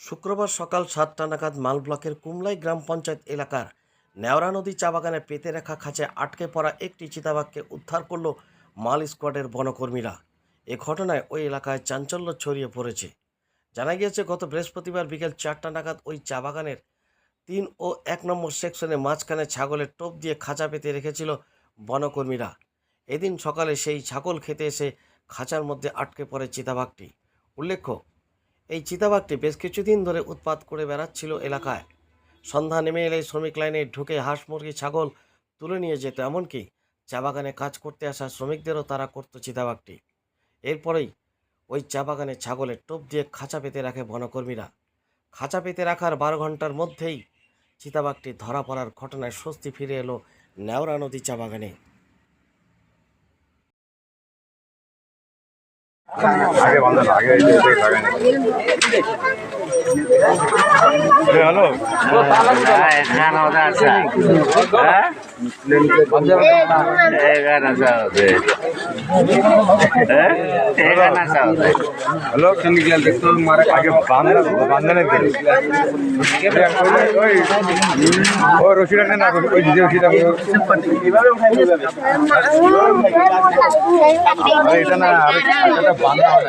শুক্রবার সকাল ৭টা নাগাদ মাল ব্লকের কুমলাই গ্রাম পঞ্চায়েত এলাকার নেওড়া নদী চা বাগানে পেতে রাখা খাঁচায় আটকে পড়া একটি চিতাবাঘকে উদ্ধার করল মাল স্কোয়াডের বনকর্মীরা। এ ঘটনায় ওই এলাকায় চাঞ্চল্য ছড়িয়ে পড়েছে। জানা গিয়েছে, গত বৃহস্পতিবার বিকেল 4টা নাগাদ ওই চা বাগানের 3 ও 1 নম্বর সেকশনে মাঝখানে ছাগলের টোপ দিয়ে খাঁচা পেতে রেখেছিল বনকর্মীরা। এদিন সকালে সেই ছাগল খেতে এসে খাঁচার মধ্যে আটকে পড়ে চিতাবাঘটি। উল্লেখ্য, এই চিতাবাঘটি বেশ কিছুদিন ধরে উৎপাত করে বেড়াচ্ছিল এলাকায়। সন্ধ্যা নেমে এলে শ্রমিক লাইনে ঢুকে হাঁস মুরগি ছাগল তুলে নিয়ে যেত, এমনকি চা বাগানে কাজ করতে আসা শ্রমিকদেরও তারা করত চিতাবাঘটি। এরপরেই ওই চা বাগানে ছাগলের টোপ দিয়ে খাঁচা পেতে রাখে বনকর্মীরা। খাঁচা পেতে রাখার 12 ঘন্টার মধ্যেই চিতাবাঘটি ধরা পড়ার ঘটনায় স্বস্তি ফিরে এলো নেওড়া নদী চা বাগানে। হ্যালো হ্যালো কেমিক্যাল দেখতো মারে আগে বান্ধা নেই ও রশিটা না ওই যে রশিটা এটা না আরেকটা বান্ধা হয়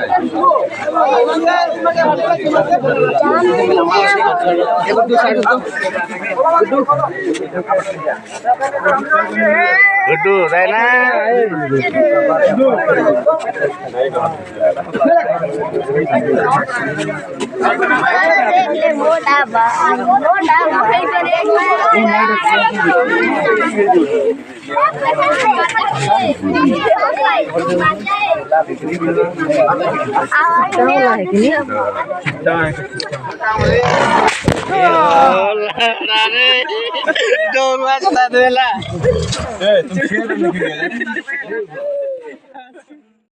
গুড্ডু তাই না तुम